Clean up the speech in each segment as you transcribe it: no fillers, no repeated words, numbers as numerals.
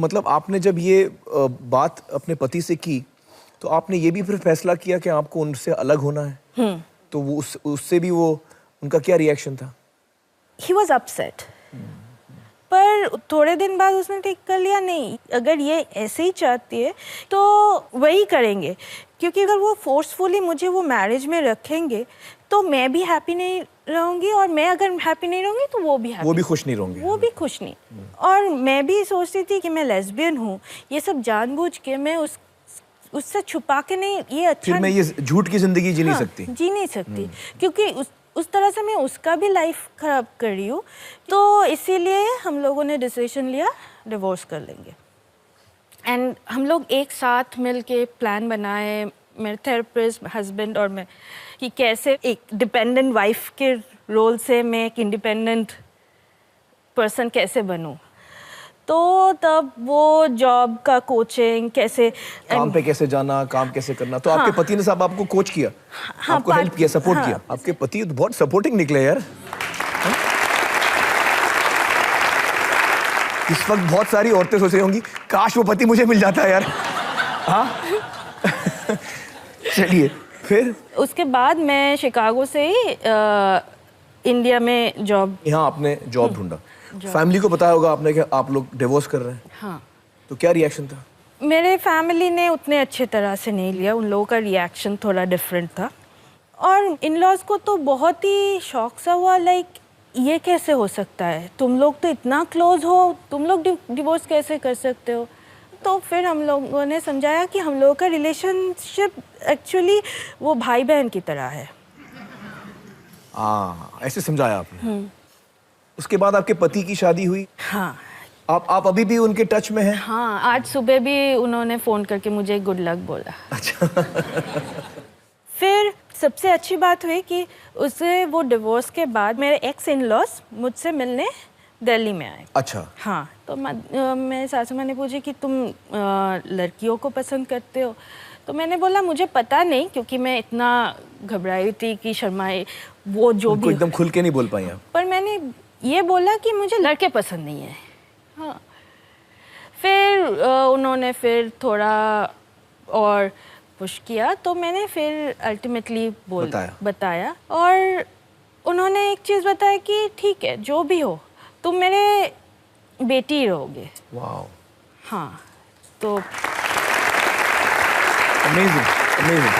मतलब आपने जब ये बात अपने पति से की तो आपने ये भी फिर फैसला किया कि आपको उनसे अलग होना है? तो वो उससे भी वो उनका क्या रिएक्शन था? He was upset. पर थोड़े दिन बाद उसने ठीक कर लिया, नहीं अगर ये ऐसे ही चाहती है तो वही करेंगे, क्योंकि अगर वो फोर्सफुली मुझे वो मैरिज में रखेंगे तो मैं भी हैप्पी नहीं रहूंगी, और मैं अगर हैप्पी नहीं रहूंगी तो वो भी खुश नहीं रहेंगे, वो भी खुश नहीं। और मैं भी सोचती थी कि मैं लेस्बियन हूँ, ये सब जानबूझ के मैं उससे छुपा के नहीं, ये अच्छा फिर मैं ये झूठ की जिंदगी जी नहीं सकती क्योंकि उस तरह से मैं उसका भी लाइफ खराब कर रही हूँ। तो इसीलिए हम लोगों ने डिसीजन लिया डिवोर्स कर लेंगे। एंड हम लोग एक साथ मिल के प्लान बनाए, मेरे थेरेपिस्ट, हस्बैंड और मैं, कि कैसे एक डिपेंडेंट वाइफ के रोल से मैं एक इंडिपेंडेंट पर्सन कैसे बनूं। तो तब वो जॉब का कोचिंग, कैसे काम पे कैसे जाना, काम कैसे करना, तो आपके पति ने साहब आपको कोच किया, आपको हेल्प किया, सपोर्ट किया? आपके पति तो बहुत सपोर्टिंग निकले यार। इस वक्त बहुत सारी औरतें सोच रही होंगी काश वो पति मुझे मिल जाता है यार। हाँ चलिए फिर उसके बाद मैं शिकागो से ही इंडिया में जॉब, यहाँ आपने जॉब ढूंढा। फैमिली को बताया होगा आपने कि आप लोग डिवोर्स कर रहे हैं? हाँ। तो क्या रिएक्शन था? मेरे फैमिली ने उतने अच्छे तरह से नहीं लिया, उन लोगों का रिएक्शन थोड़ा डिफरेंट था। और इन लॉज को तो बहुत ही शौक सा हुआ, लाइक ये कैसे हो सकता है, तुम लोग तो इतना क्लोज हो, तुम लोग डिवोर्स कैसे कर सकते हो। तो फिर हम लोगों ने समझाया कि हम लोगों का रिलेशनशिप एक्चुअली वो भाई बहन की तरह है। ऐसे समझाया आपने। उसके बाद आपके पति की शादी हुई? हाँ। आप अभी भी उनके टच में हैं? हाँ, आज सुबह भी उन्होंने फ़ोन करके मुझे गुड लक बोला। अच्छा। फिर सबसे अच्छी बात हुई कि उसे वो डिवोर्स के बाद मेरे एक्स इन लॉस मुझसे मिलने दिल्ली में आए। अच्छा। हाँ, तो मेरे सासू माँ ने पूछी कि तुम लड़कियों को पसंद करते हो? तो मैंने बोला मुझे पता नहीं, क्योंकि मैं इतना घबराई थी कि शर्माए वो जो भी एकदम खुल के नहीं बोल पाई आप। पर मैंने ये बोला कि मुझे लड़के पसंद नहीं है। हाँ। फिर उन्होंने फिर थोड़ा और पुश किया, तो मैंने फिर अल्टीमेटली बताया और उन्होंने एक चीज़ बताया कि ठीक है जो भी हो तुम मेरे बेटी रहोगे। वाओ। हाँ, तो अमेजिंग अमेजिंग।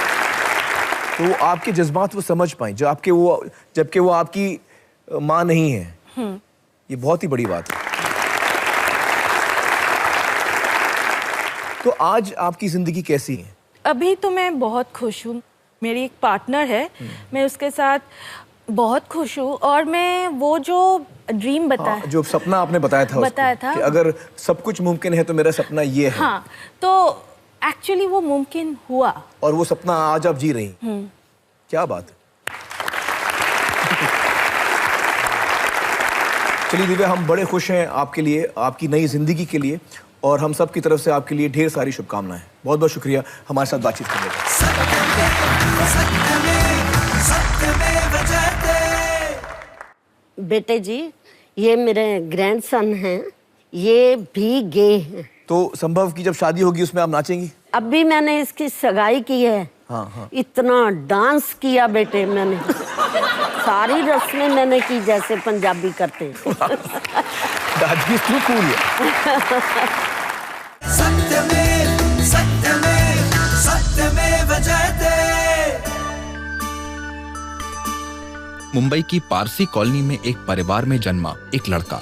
तो आपके जज्बात वो समझ पाए जबकि वो आपकी माँ नहीं है। ये बहुत ही बड़ी बात है। तो आज आपकी जिंदगी कैसी है? अभी तो मैं बहुत खुश हूँ। मेरी एक पार्टनर है, मैं उसके साथ बहुत खुश हूँ। और मैं वो जो ड्रीम जो सपना आपने बताया था कि अगर सब कुछ मुमकिन है तो मेरा सपना ये है। हाँ, तो एक्चुअली वो मुमकिन हुआ और वो सपना आज आप जी रही हैं। क्या बात है। चलिए दिव्या, हम बड़े खुश हैं आपके लिए, आपकी नई जिंदगी के लिए, और हम सब की तरफ से आपके लिए ढेर सारी शुभकामनाएं। बहुत बहुत शुक्रिया हमारे साथ बातचीत करने का। बेटे जी, ये मेरे ग्रैंडसन हैं, ये भी गे हैं। तो संभव की जब शादी होगी उसमें आप नाचेंगी? अभी मैंने इसकी सगाई की है। हाँ। इतना डांस किया बेटे मैंने, सारी रस्में मैंने की जैसे पंजाबी करते हैं। दादी तू कूल है। सत्यमेव जयते। मुंबई की पारसी कॉलोनी में एक परिवार में जन्मा एक लड़का।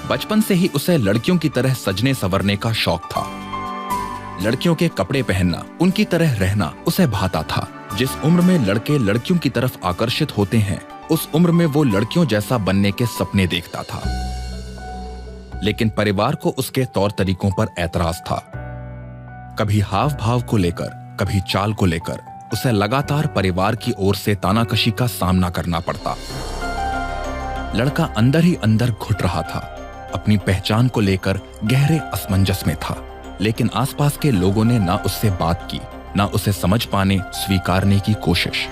बचपन से ही उसे लड़कियों की तरह सजने संवरने का शौक था। लड़कियों के कपड़े पहनना, उनकी तरह रहना उसे भाता था। जिस उम्र में लड़के लड़कियों की तरफ आकर्षित होते हैं, उस उम्र में वो लड़कियों जैसा बनने के सपने देखता था। लेकिन परिवार को उसके तौर तरीकों पर ऐतराज था। कभी हाव भाव को लेकर, कभी चाल को लेकर उसे लगातार परिवार की ओर से तानाकशी का सामना करना पड़ता। लड़का अंदर ही अंदर घुट रहा था, अपनी पहचान को लेकर गहरे असमंजस में था। लेकिन आसपास के लोगों ने ना उससे बात की, ना उसे समझ पाने, स्वीकारने की कोशिश।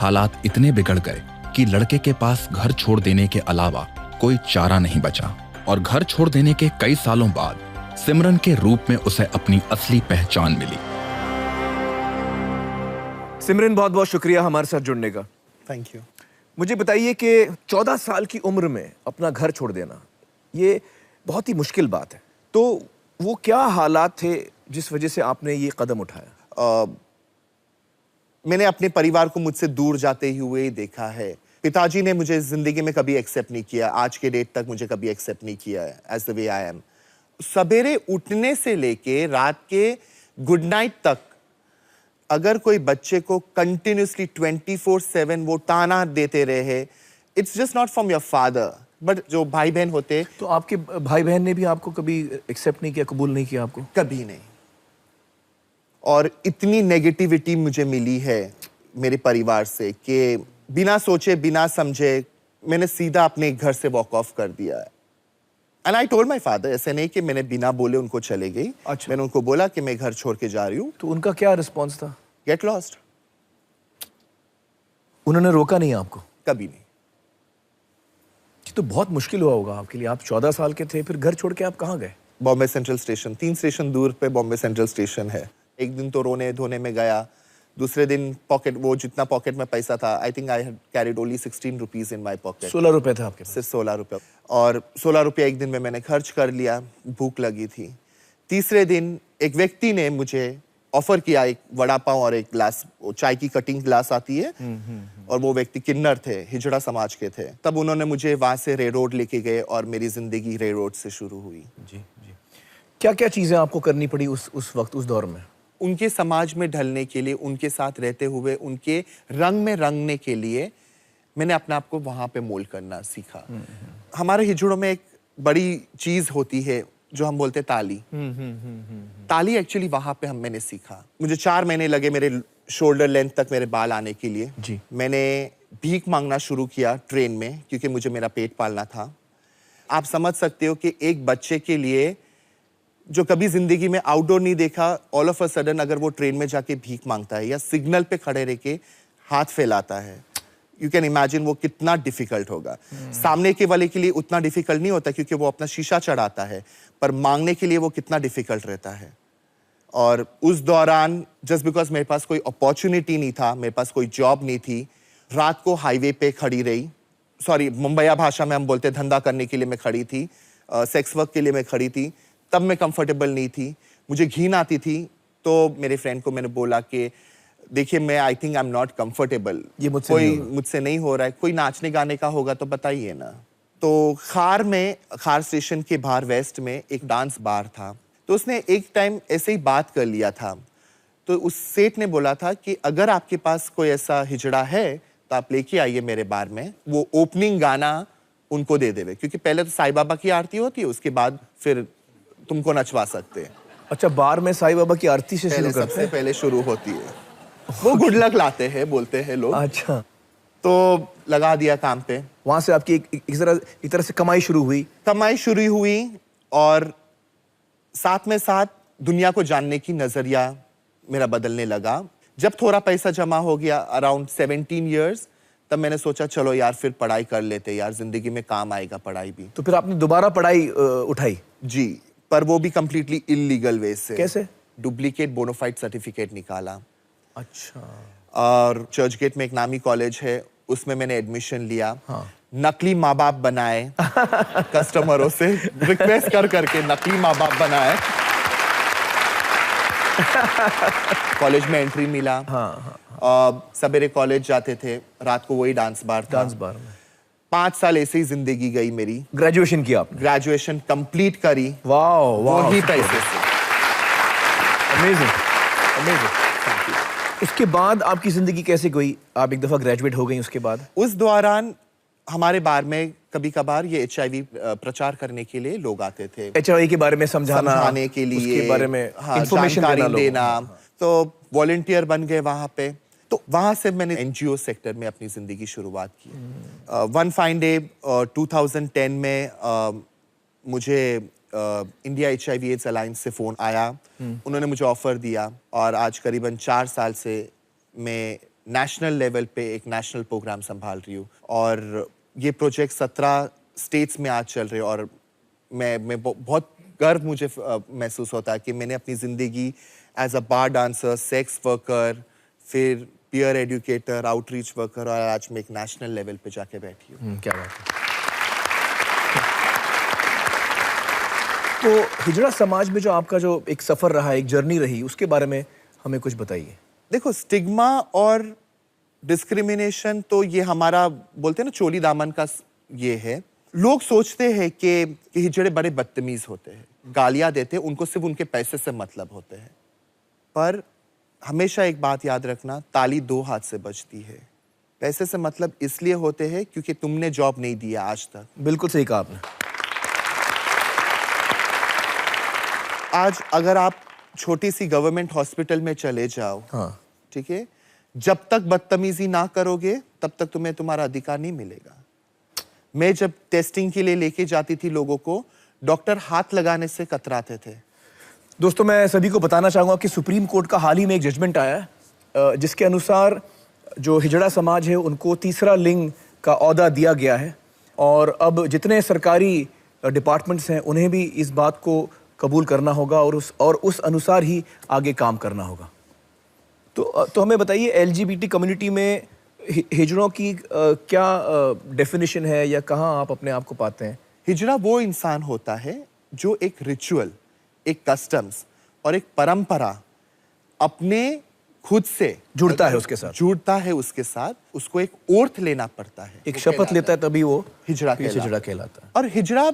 हालात इतने बिगड़ गए कि लड़के के पास घर छोड़ देने के अलावा कोई चारा नहीं बचा और घर छोड़ देने के कई सालों बाद सिमरन के रूप में उसे अपनी असली पहचान मिली। सिमरन, बहुत बहुत शुक्रिया हमारे साथ जुड़ने का। Thank you. मुझे बताइए कि 14 साल की उम्र में अपना घर छोड़ देना, ये बहुत ही मुश्किल बात है। तो वो क्या हालात थे जिस वजह से आपने ये कदम उठाया? मैंने अपने परिवार को मुझसे दूर जाते हुए देखा है। पिताजी ने मुझे जिंदगी में कभी एक्सेप्ट नहीं किया, आज के डेट तक मुझे कभी एक्सेप्ट नहीं किया है as the way I am. सवेरे उठने से लेके रात के गुड नाइट तक अगर कोई बच्चे को कंटिन्यूसली 24/7 वो ताना देते रहे, it's just not from your father, but जो भाई बहन होते। तो आपके भाई बहन ने भी आपको कभी एक्सेप्ट नहीं किया, कबूल नहीं किया आपको? कभी नहीं। और इतनी नेगेटिविटी मुझे मिली है मेरे परिवार से कि बिना सोचे बिना समझे मैंने सीधा अपने घर से वॉक ऑफ कर दिया है। And I told my father, ऐसे नहीं कि मैंने बिना बोले उनको चले गई। अच्छा। मैंने उनको बोला कि मैं घर छोड़ के जा रही हूँ। तो उनका क्या रिस्पॉन्स था? Get lost. उन्होंने रोका नहीं आपको? कभी नहीं। ये तो बहुत मुश्किल हुआ होगा आपके लिए। आप 14 साल के थे, फिर घर छोड़ के आप कहाँ गए? बॉम्बे सेंट्रल स्टेशन, 3 स्टेशन दूर पे बॉम्बे सेंट्रल स्टेशन है। एक दिन तो रोने धोने में गया, दूसरे दिन पॉकेट, वो जितना पॉकेट में पैसा था, I think I had carried only 16 rupees in my pocket. 16 रुपए था आपके पास? सिर्फ 16 रुपये। और 16 रुपये एक दिन में मैंने खर्च कर लिया, भूख लगी थी। तीसरे दिन एक व्यक्ति ने मुझे ऑफर किया एक वड़ा पाव और एक ग्लास, चाय की कटिंग ग्लास आती है, और वो व्यक्ति किन्नर थे, हिजड़ा समाज के थे। तब उन्होंने मुझे वहां से रे रोड लेके गए और मेरी जिंदगी रे रोड से शुरू हुई। जी जी। क्या क्या चीजें आपको करनी पड़ी उस वक्त, उस दौर में? उनके समाज में ढलने के लिए, उनके साथ रहते हुए उनके रंग में रंगने के लिए मैंने अपने आप को वहां पे मोल्ड करना सीखा। हमारे हिजड़ों में एक बड़ी चीज होती है जो हम बोलते ताली। ताली एक्चुअली वहां पे मैंने सीखा। मुझे 4 महीने लगे मेरे शोल्डर लेंथ तक मेरे बाल आने के लिए। जी। मैंने भीख मांगना शुरू किया ट्रेन में, क्योंकि मुझे मेरा पेट पालना था। आप समझ सकते हो कि एक बच्चे के लिए जो कभी जिंदगी में आउटडोर नहीं देखा, ऑल ऑफ अ सडन अगर वो ट्रेन में जाके भीख मांगता है या सिग्नल पे खड़े रह के हाथ फैलाता है, यू कैन इमेजिन वो कितना डिफिकल्ट होगा। सामने के वाले के लिए उतना डिफिकल्ट नहीं होता क्योंकि वो अपना शीशा चढ़ाता है, पर मांगने के लिए वो कितना डिफिकल्ट रहता है। और उस दौरान जस्ट बिकॉज मेरे पास कोई अपॉर्चुनिटी नहीं था, मेरे पास कोई जॉब नहीं थी, रात को हाईवे पे खड़ी रही। सॉरी, मुंबईया भाषा में हम बोलते धंधा करने के लिए मैं खड़ी थी, सेक्स वर्क के लिए मैं खड़ी थी। तब मैं कंफर्टेबल नहीं थी, मुझे घिन आती थी। तो मेरे फ्रेंड को मैंने बोला कि देखिए, मैं I think I am not comfortable, ये मुझसे नहीं हो रहा है, कोई नाचने गाने का होगा तो बताइए ना। तो खार स्टेशन के बाहर वेस्ट में एक डांस बार था, तो उसने एक टाइम ऐसे ही बात कर लिया था। तो उस सेठ ने बोला था कि अगर आपके पास कोई ऐसा हिजड़ा है तो आप लेके आइए मेरे बार में, वो ओपनिंग गाना उनको दे देवे, क्योंकि पहले तो साईं बाबा की आरती होती है, उसके बाद फिर तुमको नचवा सकते हैं। अच्छा, बार में साईं बाबा की आरती से शुरू करते हैं? सबसे पहले शुरू होती है, वो गुड लक लाते हैं, बोलते हैं लोग। अच्छा। तो लगा दिया काम पे। वहां से आपकी एक तरह से कमाई शुरू हुई, और साथ में साथ दुनिया को जानने की नजरिया मेरा बदलने लगा। जब थोड़ा पैसा जमा हो गया, अराउंड 17 इयर्स, तब मैंने सोचा चलो यार फिर पढ़ाई कर लेते, यार जिंदगी में काम आएगा पढ़ाई भी। तो फिर आपने दोबारा पढ़ाई उठाई? जी, पर वो भी कंप्लीटली इलीगल वे से। कैसे? डुप्लीकेट बोनाफाइड सर्टिफिकेट निकाला। अच्छा। और चर्च गेट में एक नामी कॉलेज है, उसमें मैंने एडमिशन लिया। हाँ। नकली माँ बाप बनाए कस्टमरों से रिक्वेस्ट करके नकली माँ बाप बनाए। कॉलेज में एंट्री मिला। हाँ। सवेरे कॉलेज जाते थे, रात को वही डांस बार था। डांस बार में 5 साल ऐसे ही जिंदगी गई मेरी। ग्रेजुएशन किया आपने? ग्रेजुएशन कंप्लीट करी। वाह, वही पैसे से। Amazing, amazing. उसके बाद आपकी जिंदगी कैसे गई? आप एक दफा ग्रेजुएट हो गई, उसके बाद? उस दौरान हमारे बार में कभी कभार ये HIV प्रचार करने के लिए लोग आते थे। HIV के बारे में समझाने के लिए, उसके बारे में इंफॉर्मेशन देना। तो वॉलंटियर बन गए वहां पे। तो वहां से मैंने NGO सेक्टर में अपनी जिंदगी शुरुआत की। वन फाइन डे 2010 में मुझे इंडिया HIV एड्स अलायंस से फोन आया। उन्होंने मुझे ऑफर दिया, और आज करीबन 4 साल से मैं नेशनल लेवल पे एक नेशनल प्रोग्राम संभाल रही हूँ। और ये प्रोजेक्ट 17 स्टेट्स में आज चल रहे, और मैं बहुत गर्व मुझे महसूस होता है कि मैंने अपनी ज़िंदगी as a bar dancer, sex worker, फिर पीयर एजुकेटर, आउटरीच वर्कर, और आज मैं एक नेशनल लेवल पे जाके बैठी हूँ। क्या बात है। तो हिजड़ा समाज में जो आपका जो एक सफ़र रहा, एक जर्नी रही, उसके बारे में हमें कुछ बताइए। देखो, स्टिग्मा और डिस्क्रिमिनेशन तो ये हमारा बोलते हैं ना चोली दामन का ये है। लोग सोचते हैं कि हिजड़े बड़े बदतमीज होते हैं, गालियां देते हैं, उनको सिर्फ उनके पैसे से मतलब होते हैं। पर हमेशा एक बात याद रखना, ताली दो हाथ से बजती है। पैसे से मतलब इसलिए होते हैं क्योंकि तुमने जॉब नहीं दिया आज तक। बिल्कुल सही कहा आपने। आज अगर आप छोटी सी गवर्नमेंट हॉस्पिटल में चले जाओ, हाँ, ठीक है, जब तक बदतमीजी ना करोगे तब तक तुम्हें तुम्हारा अधिकार नहीं मिलेगा। मैं जब टेस्टिंग के लिए लेके जाती थी लोगों को, डॉक्टर हाथ लगाने से कतराते थे। दोस्तों, मैं सभी को बताना चाहूँगा कि सुप्रीम कोर्ट का हाल ही में एक जजमेंट आया है, जिसके अनुसार जो हिजड़ा समाज है उनको तीसरा लिंग का ओहदा दिया गया है, और अब जितने सरकारी डिपार्टमेंट्स हैं उन्हें भी इस बात को कबूल करना होगा और उस अनुसार ही आगे काम करना होगा। तो हमें बताइए, एलजीबीटी कम्युनिटी में हिजड़ों की क्या डेफिनेशन है, या कहाँ आप अपने आप को पाते हैं? हिजड़ा वो इंसान होता है जो एक रिचुअल, एक कस्टम्स और एक परंपरा अपने खुद से जुड़ता है उसके साथ, उसको एक ओर्थ लेना पड़ता है, एक शपथ लेता है, तभी वो हिजड़ा कहलाता है। और हिजड़ा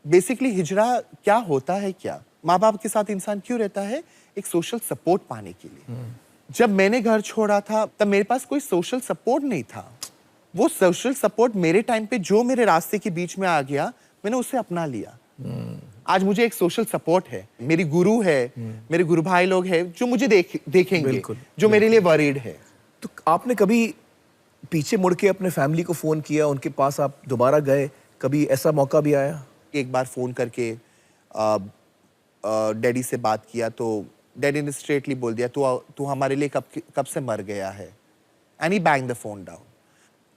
बेसिकली, हिजड़ा क्या होता है, क्या माँ बाप के साथ इंसान क्यों रहता है? एक सोशल सपोर्ट पाने के लिए। जब मैंने घर छोड़ा था तब मेरे पास कोई सोशल सपोर्ट नहीं था। वो सोशल सपोर्ट मेरे टाइम पे जो मेरे रास्ते के बीच में आ गया, मैंने उसे अपना लिया। आज मुझे एक सोशल सपोर्ट है, मेरी गुरु है, मेरे गुरु भाई लोग हैं जो मुझे देखेंगे, जो मेरे लिए वरीड है। तो आपने कभी पीछे मुड़ के अपने फैमिली को फोन किया, उनके पास आप दोबारा गए, कभी ऐसा मौका भी आया? एक बार फोन करके डैडी से बात किया तो डैडी ने स्ट्रेटली बोल दिया, तू हमारे लिए कब से मर गया है। And he bang the phone down.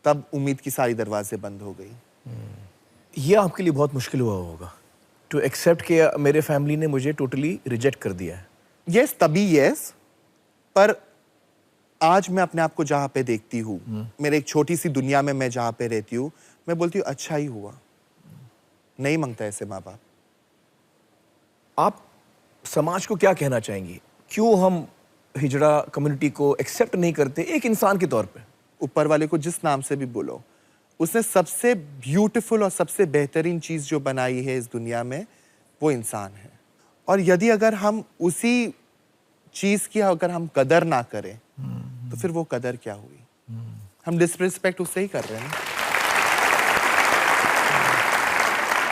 तब उम्मीद की सारी दरवाजे बंद हो गई। ये आपके लिए बहुत मुश्किल हुआ होगा टू एक्सेप्ट कि मेरे फैमिली ने मुझे टोटली रिजेक्ट कर दिया है। यस, तभी यस, पर आज मैं अपने आप को जहाँ पे देखती हूँ, मेरे एक छोटी सी दुनिया में मैं जहाँ पे रहती हूँ, मैं बोलती हूँ अच्छा ही हुआ। नहीं मांगता ऐसे माँ बाप। आप समाज को क्या कहना चाहेंगी? क्यों हम हिजड़ा कम्युनिटी को एक्सेप्ट नहीं करते एक इंसान के तौर पे? ऊपर वाले को जिस नाम से भी बोलो, उसने सबसे ब्यूटीफुल और सबसे बेहतरीन चीज जो बनाई है इस दुनिया में, वो इंसान है। और यदि अगर हम उसी चीज की अगर हम कदर ना करें तो फिर वो कदर क्या हुई? हम डिसरिस्पेक्ट उससे ही कर रहे हैं।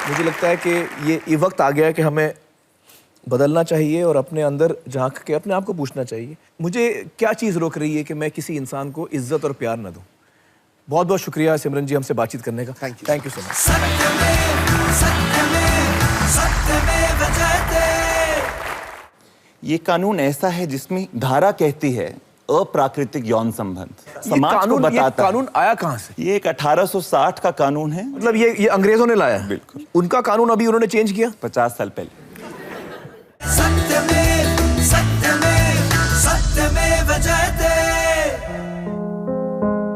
मुझे लगता है कि ये वक्त आ गया है कि हमें बदलना चाहिए और अपने अंदर झांक के अपने आप को पूछना चाहिए, मुझे क्या चीज़ रोक रही है कि मैं किसी इंसान को इज्जत और प्यार न दूं। बहुत बहुत शुक्रिया सिमरन जी हमसे बातचीत करने का। Thank you so much. ये कानून ऐसा है जिसमें धारा कहती है अप्राकृतिक यौन संबंध। समाज को बताता ये कानून आया कहाँ से? ये एक 1860 का कानून है। मतलब ये अंग्रेजों ने लाया? बिल्कुल। उनका कानून अभी उन्होंने चेंज किया 50 साल पहले।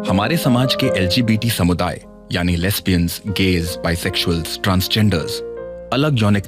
हमारे समाज के एलजीबीटी समुदाय यानी लेस्बियंस, गेज, बाइसेक्सुअल्स, ट्रांसजेंडर्स, अलग यौनिक